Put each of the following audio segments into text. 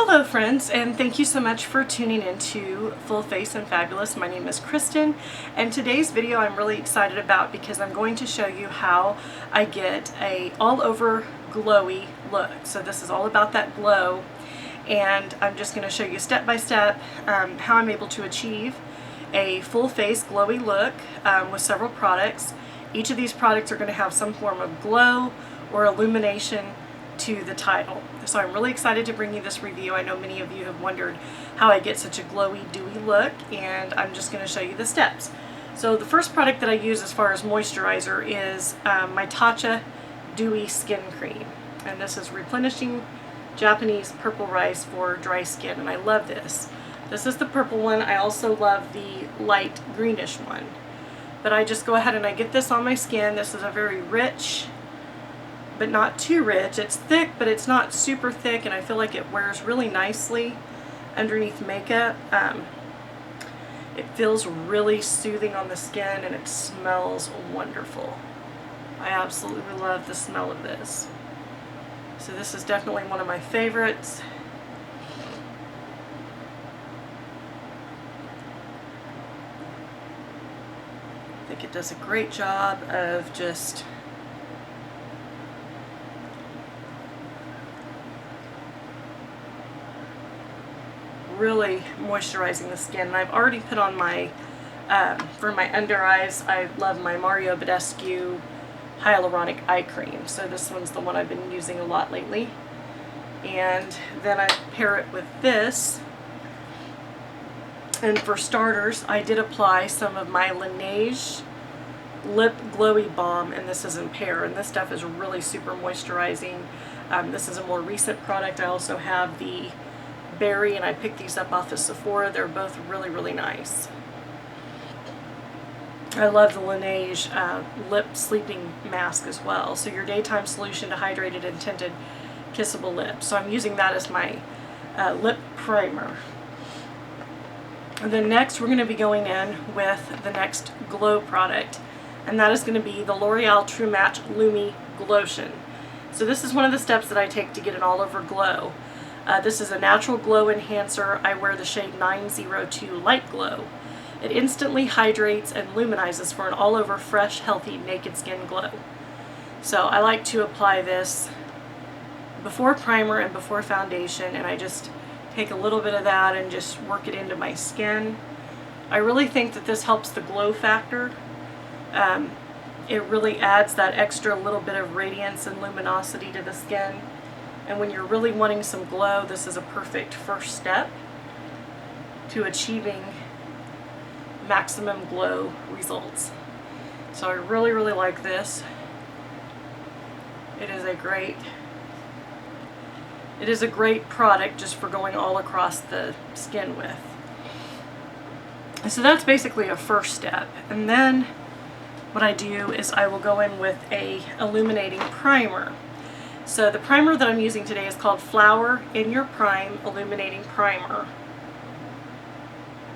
Hello friends, and thank you so much for tuning into Full Face and Fabulous. My name is Kristen, and today's video I'm really excited about because I'm going to show you how I get a all over glowy look. So this is all about that glow, and I'm just going to show you step by step how I'm able to achieve a full face glowy look with several products. Each of these products are going to have some form of glow or illumination to the title. So I'm really excited to bring you this review. I know many of you have wondered how I get such a glowy, dewy look, and I'm just going to show you the steps. So the first product that I use as far as moisturizer is my Tatcha Dewy Skin Cream. And this is Replenishing Japanese Purple Rice for dry skin, and I love this. This is the purple one. I also love the light greenish one. But I just go ahead and I get this on my skin. This is a very rich, but not too rich. It's thick, but it's not super thick, and I feel like it wears really nicely underneath makeup. It feels really soothing on the skin, and it smells wonderful. I absolutely love the smell of this. So this is definitely one of my favorites. I think it does a great job of just really moisturizing the skin. And I've already put on my, for my under eyes, I love my Badescu Hyaluronic Eye Cream. So this one's the one I've been using a lot lately. And then I pair it with this. And for starters, I did apply some of my Laneige Lip Glowy Balm, and this is in Pear. And this stuff is really super moisturizing. This is a more recent product. I also have the Berry, and I picked these up off of Sephora. They're both really, really nice. I love the Laneige Lip Sleeping Mask as well. So your daytime solution to hydrated and tinted kissable lips. So I'm using that as my lip primer. And then next we're going to be going in with the next glow product, and that is going to be the L'Oreal True Match Lumi Glotion. So this is one of the steps that I take to get an all over glow. This is a natural glow enhancer. I wear the shade 902 Light Glow. It instantly hydrates and luminizes for an all-over fresh, healthy, naked skin glow. So I like to apply this before primer and before foundation, and I just take a little bit of that and just work it into my skin. I really think that this helps the glow factor. It really adds that extra little bit of radiance and luminosity to the skin. And when you're really wanting some glow, this is a perfect first step to achieving maximum glow results. So I really, really like this. It is a great product just for going all across the skin with. So that's basically a first step. And then what I do is I will go in with a illuminating primer. So the primer that I'm using today is called Flower in Your Prime Illuminating Primer.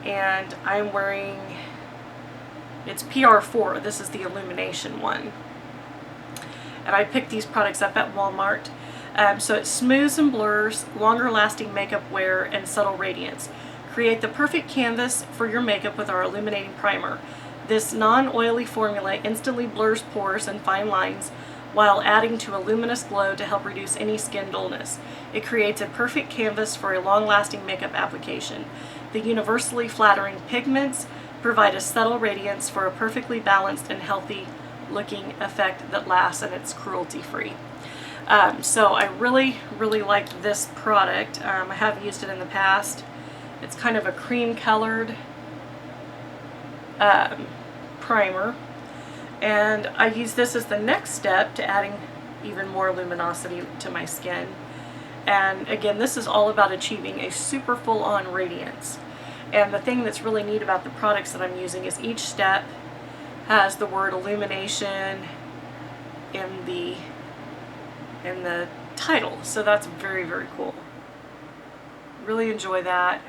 And I'm wearing, it's PR4. This is the illumination one. And I picked these products up at Walmart. So it smooths and blurs, longer lasting makeup wear, and subtle radiance. Create the perfect canvas for your makeup with our illuminating primer. This non-oily formula instantly blurs pores and fine lines while adding to a luminous glow to help reduce any skin dullness. It creates a perfect canvas for a long-lasting makeup application. The universally flattering pigments provide a subtle radiance for a perfectly balanced and healthy looking effect that lasts, and it's cruelty-free. So I really, really like this product. I have used it in the past. It's kind of a cream colored primer. And I use this as the next step to adding even more luminosity to my skin. And again, this is all about achieving a super full-on radiance. And the thing that's really neat about the products that I'm using is each step has the word illumination in the title. So that's very, very cool. Really enjoy that.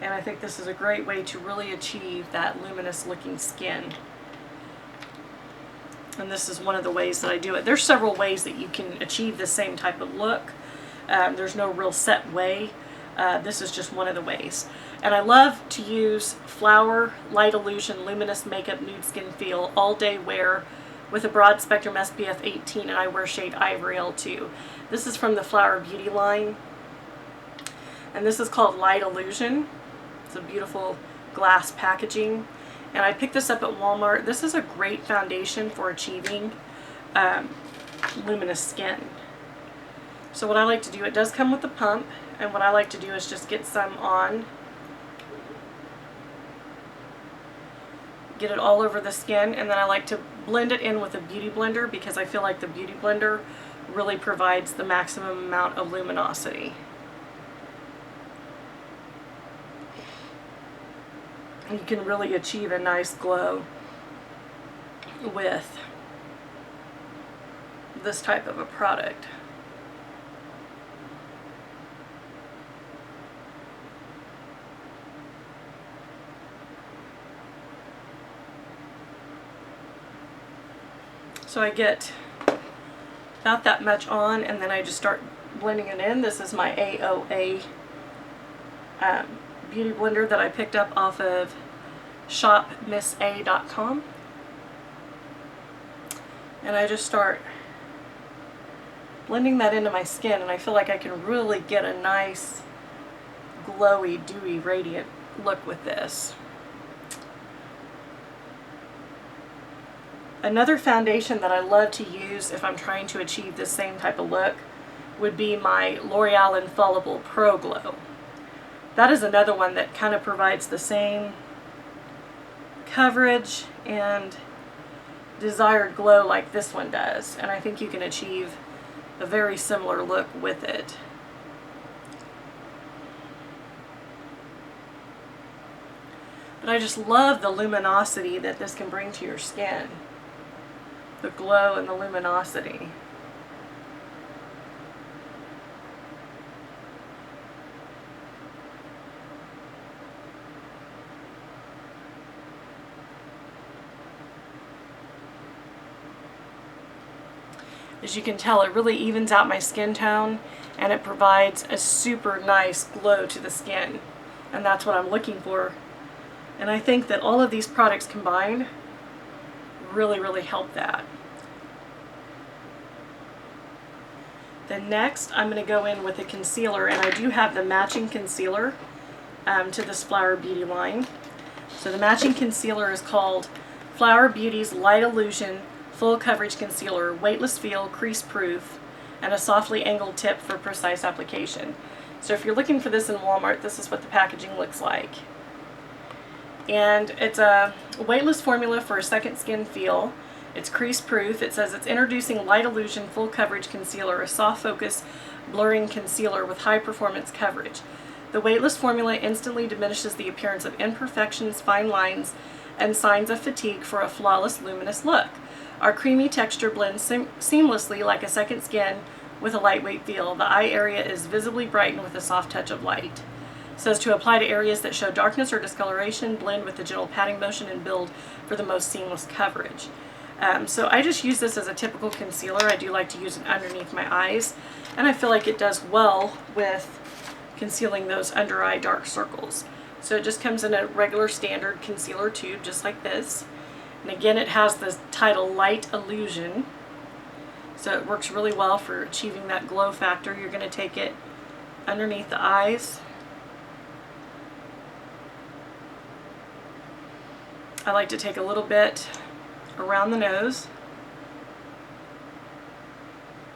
And I think this is a great way to really achieve that luminous looking skin. And this is one of the ways that I do it. There's several ways that you can achieve the same type of look. There's no real set way. This is just one of the ways. And I love to use Flower Light Illusion Luminous Makeup Nude Skin Feel All Day Wear with a broad spectrum SPF 18, and I wear shade Ivory L2. This is from the Flower Beauty line, and this is called Light Illusion. It's a beautiful glass packaging, and I picked this up at Walmart. This is a great foundation for achieving luminous skin. So what I like to do, it does come with a pump, and what I like to do is just get some on, get it all over the skin, and then I like to blend it in with a beauty blender because I feel like the beauty blender really provides the maximum amount of luminosity. You can really achieve a nice glow with this type of a product. So I get about that much on, and then I just start blending it in. This is my AOA beauty blender that I picked up off of shopmissa.com. And I just start blending that into my skin, and I feel like I can really get a nice glowy, dewy, radiant look with this. Another foundation that I love to use if I'm trying to achieve the same type of look would be my L'Oreal Infallible Pro Glow. That is another one that kind of provides the same coverage and desired glow like this one does, and I think you can achieve a very similar look with it. But I just love the luminosity that this can bring to your skin. The glow and the luminosity. As you can tell, it really evens out my skin tone, and it provides a super nice glow to the skin, and that's what I'm looking for. And I think that all of these products combined really help that. Then next I'm going to go in with a concealer, and I do have the matching concealer to this Flower Beauty line. So the matching concealer is called Flower Beauty's Light Illusion Full Coverage Concealer, Weightless Feel, Crease Proof, and a softly angled tip for precise application. So if you're looking for this in Walmart, this is what the packaging looks like. And it's a weightless formula for a second skin feel. It's crease proof. It says it's introducing Light Illusion Full Coverage Concealer, a soft focus blurring concealer with high performance coverage. The weightless formula instantly diminishes the appearance of imperfections, fine lines, and signs of fatigue for a flawless luminous look. Our creamy texture blends seamlessly like a second skin with a lightweight feel. The eye area is visibly brightened with a soft touch of light. It says to apply to areas that show darkness or discoloration, blend with a gentle patting motion, and build for the most seamless coverage. So I just use this as a typical concealer. I do like to use it underneath my eyes, and I feel like it does well with concealing those under eye dark circles. So it just comes in a regular standard concealer tube just like this. And again, it has the title Light Illusion, so it works really well for achieving that glow factor. You're going to take it underneath the eyes. I like to take a little bit around the nose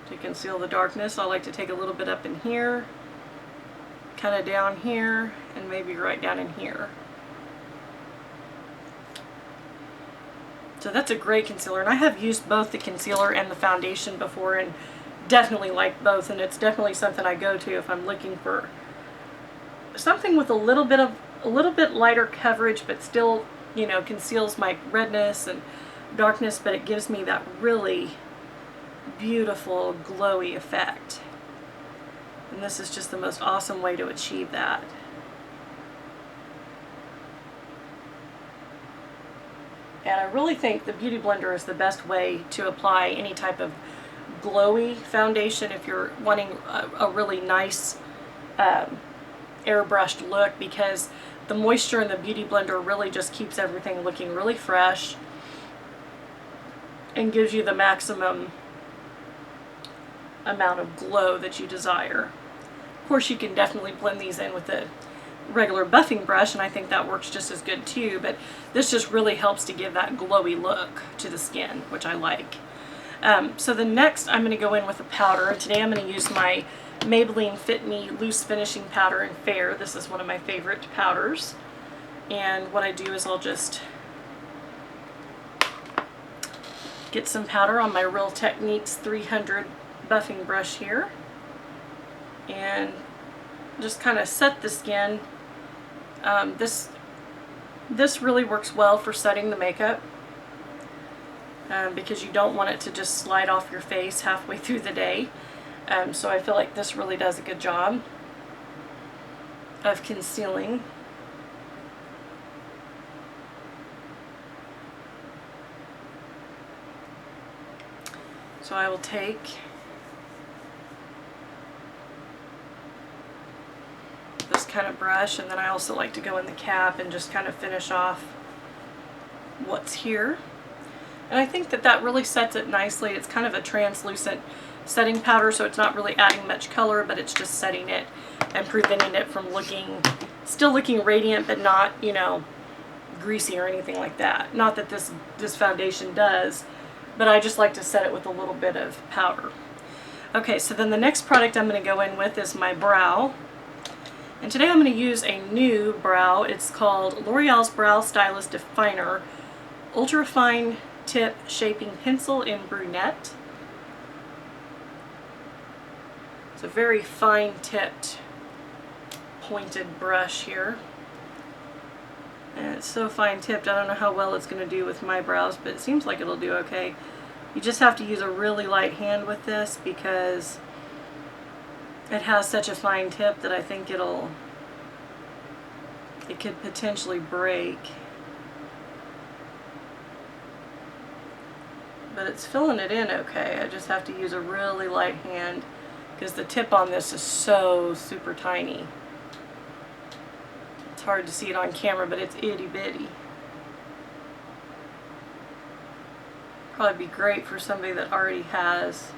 to conceal the darkness. I like to take a little bit up in here, kind of down here, and maybe right down in here. So that's a great concealer, and I have used both the concealer and the foundation before and definitely like both, and it's definitely something I go to if I'm looking for something with a little bit lighter coverage, but still, you know, conceals my redness and darkness, but it gives me that really beautiful glowy effect. And this is just the most awesome way to achieve that. And I really think the Beauty Blender is the best way to apply any type of glowy foundation if you're wanting a really nice airbrushed look, because the moisture in the Beauty Blender really just keeps everything looking really fresh and gives you the maximum amount of glow that you desire. Of course, you can definitely blend these in with a regular buffing brush, and I think that works just as good too, but this just really helps to give that glowy look to the skin, which I like. So the next, I'm going to go in with a powder, and today I'm going to use my Maybelline Fit Me Loose Finishing Powder in Fair. This is one of my favorite powders, and what I do is I'll just get some powder on my Real Techniques 300 buffing brush here, and just kind of set the skin. This really works well for setting the makeup, because you don't want it to just slide off your face halfway through the day. So I feel like this really does a good job of concealing. So I will take this kind of brush, and then I also like to go in the cap and just kind of finish off what's here. And I think that that really sets it nicely. It's kind of a translucent setting powder, so it's not really adding much color, but it's just setting it and preventing it from still looking radiant, but not, you know, greasy or anything like that. Not that this foundation does, but I just like to set it with a little bit of powder. Okay, so then the next product I'm going to go in with is my brow. And today I'm going to use a new brow. It's called L'Oreal's Brow Stylist Definer Ultra Fine Tip Shaping Pencil in Brunette. It's a very fine tipped pointed brush here. And it's so fine tipped, I don't know how well it's going to do with my brows, but it seems like it'll do okay. You just have to use a really light hand with this because it has such a fine tip that I think it could potentially break. But it's filling it in okay. I just have to use a really light hand because the tip on this is so super tiny. It's hard to see it on camera, but it's itty bitty. Probably be great for somebody that already has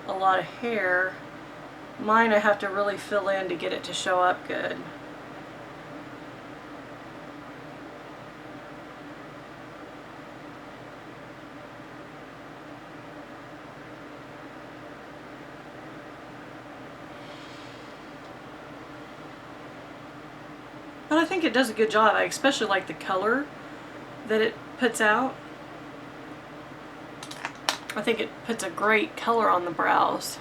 a lot of hair. Mine I have to really fill in to get it to show up good. But I think it does a good job. I especially like the color that it puts out. I think it puts a great color on the brows.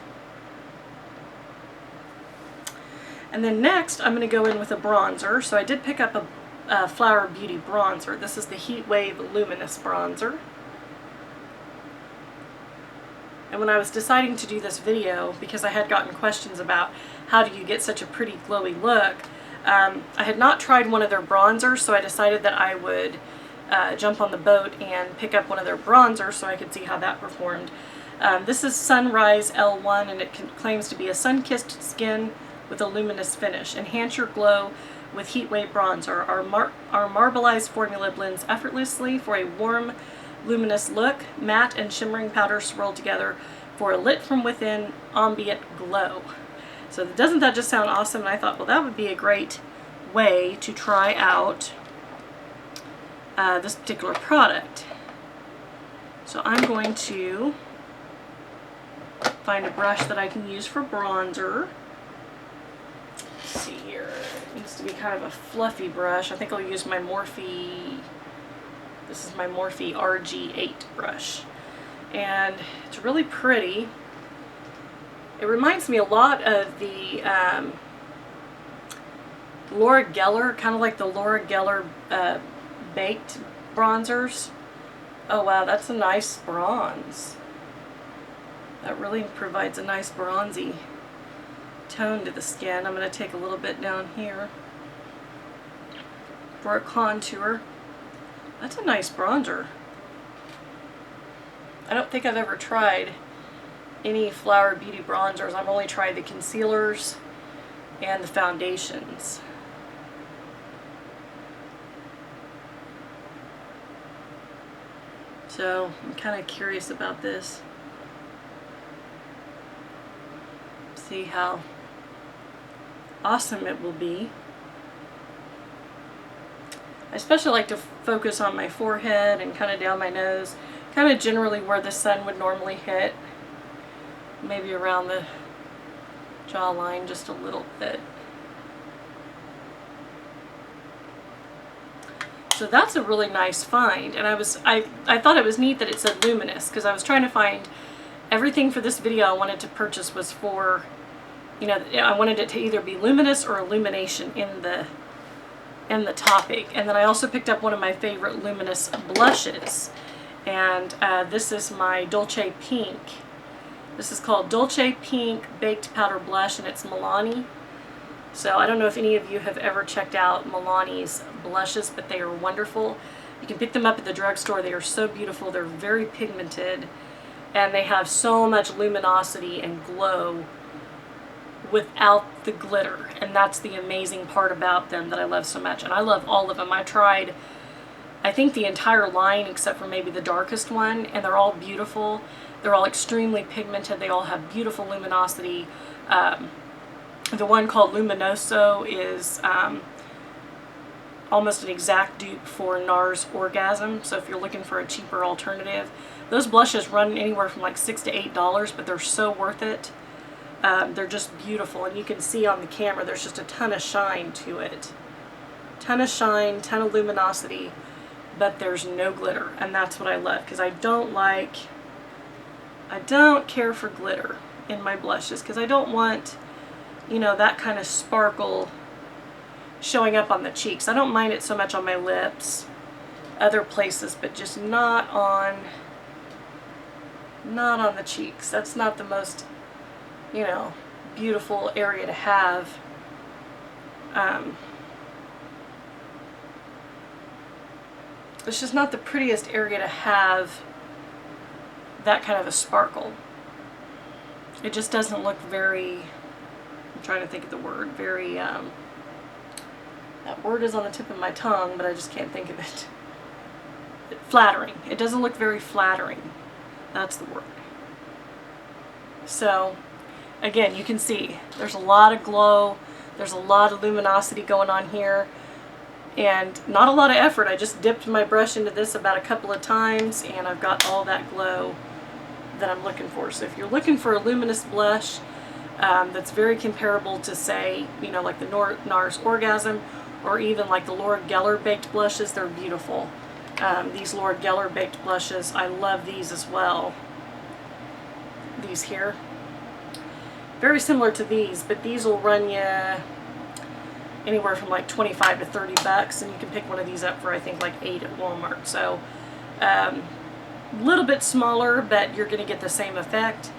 And then next I'm going to go in with a bronzer. So I did pick up a Flower Beauty bronzer. This is the Heatwave Luminous bronzer. And when I was deciding to do this video, because I had gotten questions about how do you get such a pretty glowy look, I had not tried one of their bronzers, so I decided that I would jump on the boat and pick up one of their bronzers so I could see how that performed. This is Sunrise L1, and it claims to be a sun-kissed skin with a luminous finish. Enhance your glow with Heatwave bronzer. Our marbleized formula blends effortlessly for a warm, luminous look. Matte and shimmering powder swirled together for a lit from within ambient glow. So doesn't that just sound awesome? And I thought, well, that would be a great way to try out this particular product. So I'm going to find a brush that I can use for bronzer. Let's see here. It needs to be kind of a fluffy brush. I think I'll use my Morphe. This is my Morphe RG8 brush. And it's really pretty. It reminds me a lot of the Laura Geller, kind of like the Laura Geller baked bronzers. Oh wow, that's a nice bronze. That really provides a nice bronzy tone to the skin. I'm going to take a little bit down here for a contour. That's a nice bronzer. I don't think I've ever tried any Flower Beauty bronzers. I've only tried the concealers and the foundations. So I'm kind of curious about this. See how awesome it will be. I especially like to focus on my forehead and kind of down my nose, kind of generally where the sun would normally hit. Maybe around the jawline just a little bit. So that's a really nice find, and I thought it was neat that it said Luminous, because I was trying to find everything for this video I wanted to purchase was for, you know, I wanted it to either be Luminous or Illumination in the topic. And then I also picked up one of my favorite Luminous blushes, and this is my Dolce Pink. This is called Dolce Pink Baked Powder Blush, and it's Milani. So I don't know if any of you have ever checked out Milani's blushes, but they are wonderful. You can pick them up at the drugstore. They are so beautiful. They're very pigmented, and they have so much luminosity and glow without the glitter, and that's the amazing part about them that I love so much. And I love all of them. I tried, I think, the entire line except for maybe the darkest one, and they're all beautiful. They're all extremely pigmented. They all have beautiful luminosity. The one called Luminoso is almost an exact dupe for NARS Orgasm. So if you're looking for a cheaper alternative, those blushes run anywhere from like $6 to $8, but they're so worth it. They're just beautiful, and you can see on the camera there's just a ton of shine to it. Ton of shine, ton of luminosity, but there's no glitter, and that's what I love, because I don't care for glitter in my blushes, because I don't want, you know, that kind of sparkle showing up on the cheeks. I don't mind it so much on my lips, other places, but just not on the cheeks. That's not the most, you know, beautiful area to have. It's just not the prettiest area to have that kind of a sparkle. It just doesn't look very, I'm trying to think of the word, very, that word is on the tip of my tongue, but I just can't think of it. Flattering. It doesn't look very flattering. That's the word. So, again, you can see there's a lot of glow, there's a lot of luminosity going on here, and not a lot of effort. I just dipped my brush into this about a couple of times, and I've got all that glow that I'm looking for. So if you're looking for a luminous blush that's very comparable to, say, you know, like the NARS Orgasm, or even like the Laura Geller baked blushes, they're beautiful. These Laura Geller baked blushes, I love these as well. These here. Very similar to these, but these will run you anywhere from like 25 to 30 bucks, and you can pick one of these up for, I think, like 8 at Walmart. So a little bit smaller, but you're going to get the same effect.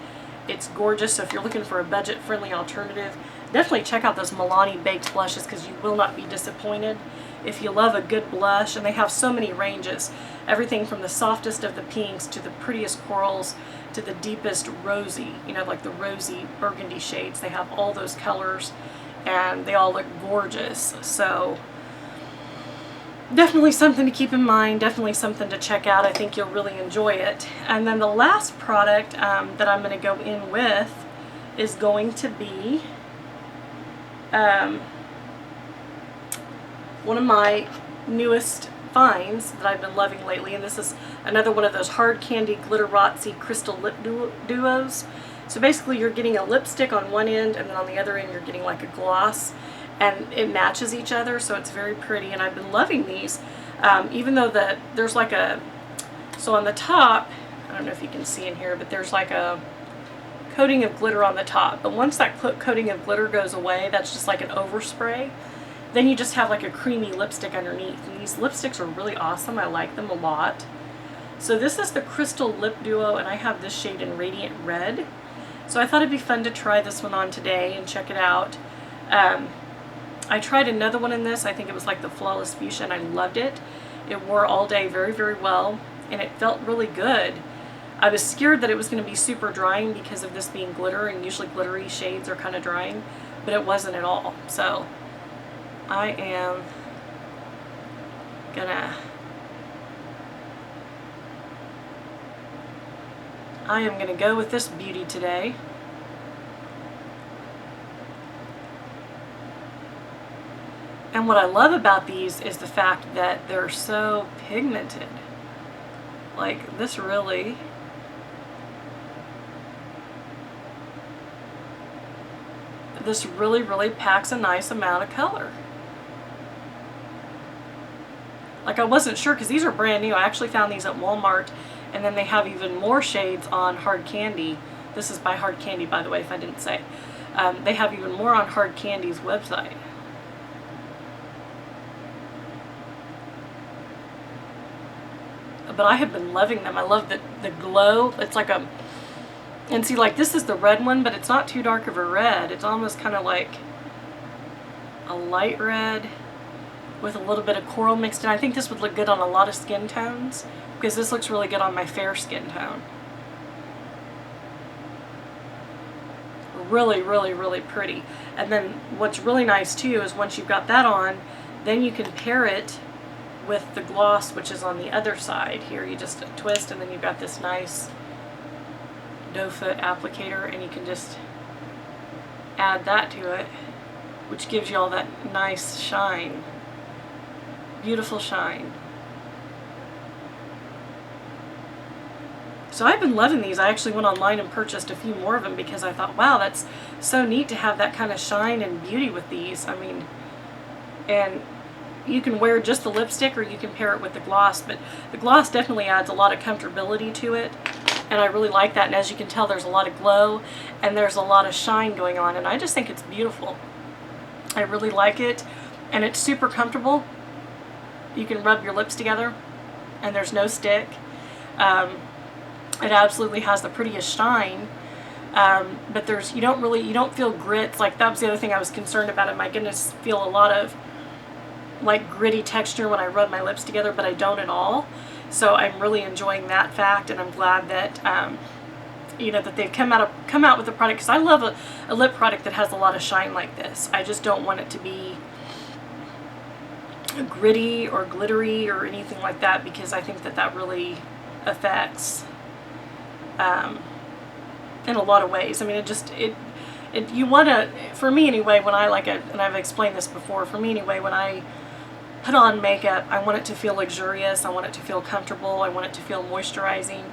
It's gorgeous. So if you're looking for a budget-friendly alternative, definitely check out those Milani baked blushes, because you will not be disappointed. If you love a good blush, and they have so many ranges, everything from the softest of the pinks to the prettiest corals to the deepest rosy, you know, like the rosy burgundy shades. They have all those colors, and they all look gorgeous. So definitely something to keep in mind, definitely something to check out. I think you'll really enjoy it. And then the last product that I'm going to go in with is going to be one of my newest finds that I've been loving lately, and this is another one of those hard candy Glitteratzi crystal lip duos. So basically you're getting a lipstick on one end, and then on the other end you're getting like a gloss, and it matches each other, so it's very pretty, and I've been loving these. Even though there's like a, so on the top, I don't know if you can see in here, but there's like a coating of glitter on the top, but once that coating of glitter goes away, that's just like an overspray. Then you just have like a creamy lipstick underneath, and these lipsticks are really awesome. I like them a lot. So this is the Crystal Lip Duo, and I have this shade in Radiant Red. So I thought it'd be fun to try this one on today and check it out. I tried another one in this. I think it was like the Flawless Fuchsia, and I loved it. It wore all day very, very well, and it felt really good. I was scared that it was going to be super drying because of this being glitter, and usually glittery shades are kind of drying, but it wasn't at all. So I am gonna go with this beauty today. And what I love about these is the fact that they're so pigmented. Like, this really really packs a nice amount of color. Like, I wasn't sure because these are brand new. I actually found these at Walmart, and then they have even more shades on Hard Candy. This is by Hard Candy, by the way, if I didn't say. They have even more on Hard Candy's website. But I have been loving them. I love the glow. It's like a, and see, like, this is the red one, but it's not too dark of a red. It's almost kind of like a light red with a little bit of coral mixed in. I think this would look good on a lot of skin tones because this looks really good on my fair skin tone. Really pretty. And then what's really nice too is once you've got that on, then you can pair it with the gloss, which is on the other side. Here you just twist, and then you've got this nice doe foot applicator, and you can just add that to it, which gives you all that nice shine. Beautiful shine. So I've been loving these. I actually went online and purchased a few more of them because I thought, wow, that's so neat to have that kind of shine and beauty with these. I mean, and you can wear just the lipstick or you can pair it with the gloss, but the gloss definitely adds a lot of comfortability to it, and I really like that. And as you can tell, there's a lot of glow and there's a lot of shine going on, and I just think it's beautiful. I really like it, and it's super comfortable. You can rub your lips together and there's no stick. It absolutely has the prettiest shine, but you don't feel grits. Like, that was the other thing I was concerned about. Am I going to feel a lot of like gritty texture when I rub my lips together? But I don't at all. So I'm really enjoying that fact, and I'm glad that you know, that they've come out with a product, because I love a lip product that has a lot of shine like this. I just don't want it to be gritty or glittery or anything like that, because I think that really affects in a lot of ways. I mean, you want to, for me anyway, when I and I've explained this before, for me anyway, when I put on makeup, I want it to feel luxurious, I want it to feel comfortable, I want it to feel moisturizing,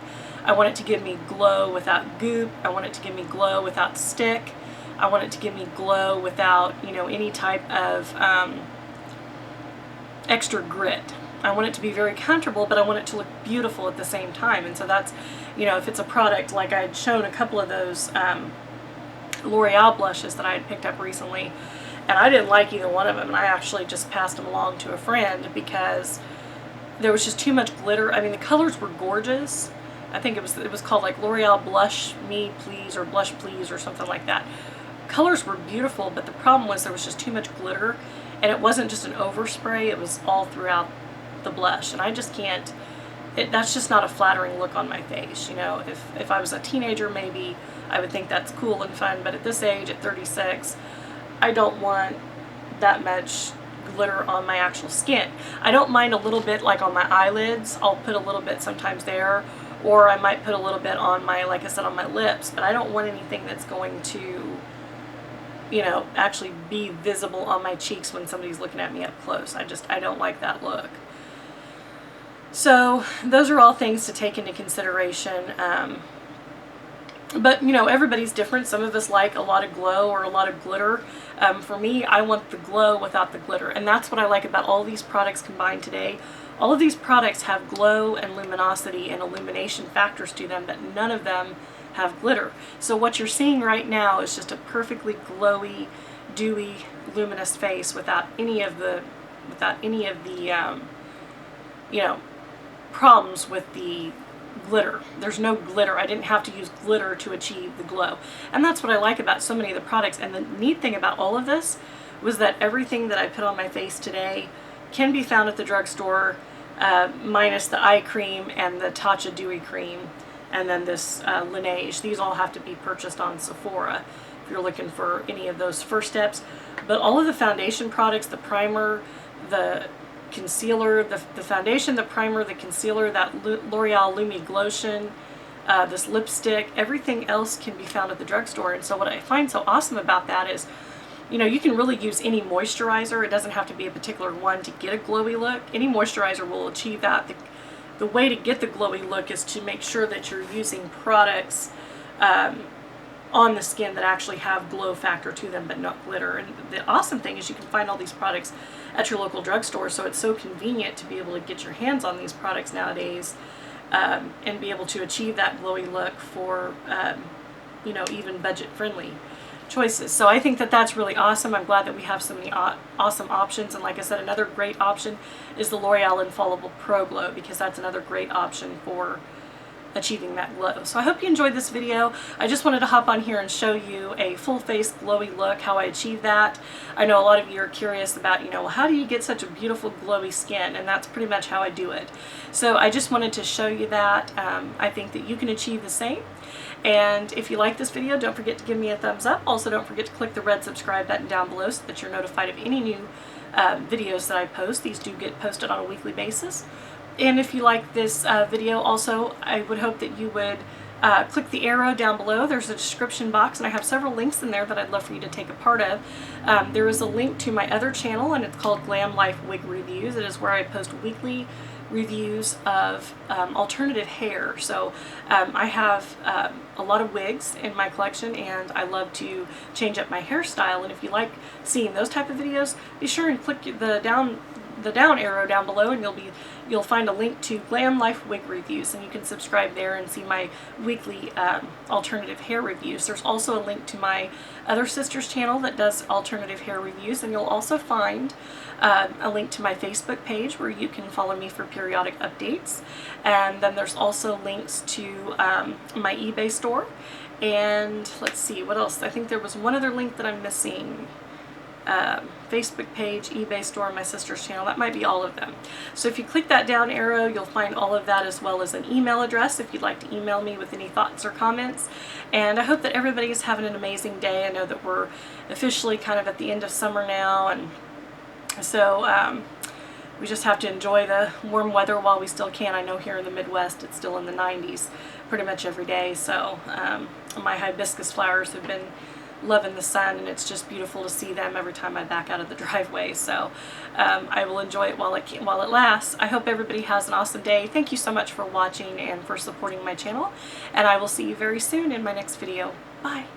I want it to give me glow without goop, I want it to give me glow without stick, I want it to give me glow without, you know, any type of extra grit. I want it to be very comfortable, but I want it to look beautiful at the same time. And so that's, you know, if it's a product, like I had shown a couple of those L'Oreal blushes that I had picked up recently, and I didn't like either one of them, and I actually just passed them along to a friend because there was just too much glitter. I mean, the colors were gorgeous. I think it was called like L'Oreal Blush Me Please, or Blush Please, or something like that. Colors were beautiful, but the problem was there was just too much glitter, and it wasn't just an overspray, it was all throughout the blush, and I just can't, that's just not a flattering look on my face. You know, if I was a teenager, maybe I would think that's cool and fun, but at this age, at 36, I don't want that much glitter on my actual skin. I don't mind a little bit, like on my eyelids, I'll put a little bit sometimes there, or I might put a little bit on my, like I said, on my lips, but I don't want anything that's going to, you know, actually be visible on my cheeks when somebody's looking at me up close. I don't like that look. So those are all things to take into consideration. But, you know, everybody's different. Some of us like a lot of glow or a lot of glitter. For me, I want the glow without the glitter. And that's what I like about all these products combined today. All of these products have glow and luminosity and illumination factors to them, but none of them have glitter. So what you're seeing right now is just a perfectly glowy, dewy, luminous face without any of the you know, problems with the glitter. There's no glitter. I didn't have to use glitter to achieve the glow. And that's what I like about so many of the products. And the neat thing about all of this was that everything that I put on my face today can be found at the drugstore, minus the eye cream and the Tatcha Dewy cream. and then this Laneige. These all have to be purchased on Sephora if you're looking for any of those first steps. But all of the foundation products, the primer, the concealer, the foundation, the primer, the concealer, that L'Oreal Lumi Glotion, this lipstick, everything else can be found at the drugstore. And so what I find so awesome about that is, you know, you can really use any moisturizer. It doesn't have to be a particular one to get a glowy look. Any moisturizer will achieve that. The way to get the glowy look is to make sure that you're using products on the skin that actually have glow factor to them but not glitter. And the awesome thing is you can find all these products at your local drugstore, so it's so convenient to be able to get your hands on these products nowadays and be able to achieve that glowy look for you know, even budget friendly choices. So I think that that's really awesome. I'm glad that we have so many awesome options. And like I said, another great option is the L'Oreal Infallible Pro Glow, because that's another great option for achieving that glow. So I hope you enjoyed this video. I just wanted to hop on here and show you a full face glowy look, how I achieve that. I know a lot of you are curious about, you know, well, how do you get such a beautiful glowy skin? And that's pretty much how I do it. So I just wanted to show you that. I think that you can achieve the same. And if you like this video, don't forget to give me a thumbs up. Also, don't forget to click the red subscribe button down below so that you're notified of any new videos that I post. These do get posted on a weekly basis. And if you like this video also, I would hope that you would click the arrow down below. There's a description box, and I have several links in there that I'd love for you to take a part of. There is a link to my other channel, and it's called Glam Life Wig Reviews. It is where I post weekly reviews of alternative hair. So I have a lot of wigs in my collection, and I love to change up my hairstyle. And if you like seeing those type of videos, be sure and click the down arrow down below, and you'll find a link to Glam Life Wig Reviews, and you can subscribe there and see my weekly alternative hair reviews. There's also a link to my other sister's channel that does alternative hair reviews, and you'll also find a link to my Facebook page where you can follow me for periodic updates. And then there's also links to my eBay store, and let's see what else. I think there was one other link that I'm missing. Facebook page, eBay store, my sister's channel. That might be all of them. So if you click that down arrow, you'll find all of that, as well as an email address if you'd like to email me with any thoughts or comments. And I hope that everybody is having an amazing day. I know that we're officially kind of at the end of summer now, and so we just have to enjoy the warm weather while we still can. I know here in the Midwest it's still in the 90s pretty much every day. So my hibiscus flowers have been loving the sun, and it's just beautiful to see them every time I back out of the driveway. So I will enjoy it while it lasts. I hope everybody has an awesome day. Thank you so much for watching and for supporting my channel, and I will see you very soon in my next video. Bye.